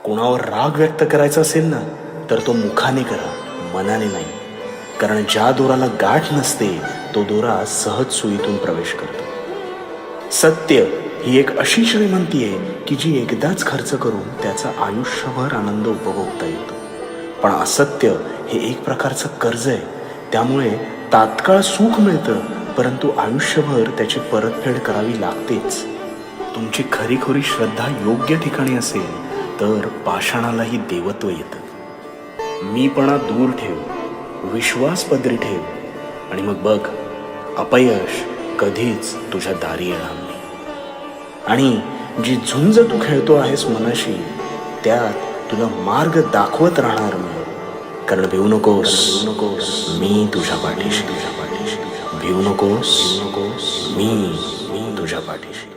कोणावर राग व्यक्त करायचा असेल ना, तर तो मुखाने करा, मनाने नाही. कारण ज्या दोराला गाठ नसते तो दोरा सहज सुईतून प्रवेश करतो. सत्य ही एक अशी श्रीमंती आहे की जी एकदाच खर्च करून त्याचा आयुष्यभर आनंद उपभोगता येतो. पण असत्य हे एक प्रकारचं कर्ज आहे. त्यामुळे तात्काळ सुख मिळतं, परंतु आयुष्यभर त्याची परतफेड करावी लागतेच. तुमची खरीखुरी श्रद्धा योग्य ठिकाणी असेल तर पाषाणालाही देवत्व येतं. मीपणा दूर ठेव, विश्वास पदरी ठेव, आणि मग बघ, अपयश कधीच तुझ्या दारी येणार नाही. आणि जी झुंज तू खेळतो आहेस मनाशी, त्यात तुला मार्ग दाखवत राहणार मी. कारण भिवू नकोस, मी तुझ्या पाठीशी. भिवू नकोस, मी तुझ्या पाठीशी.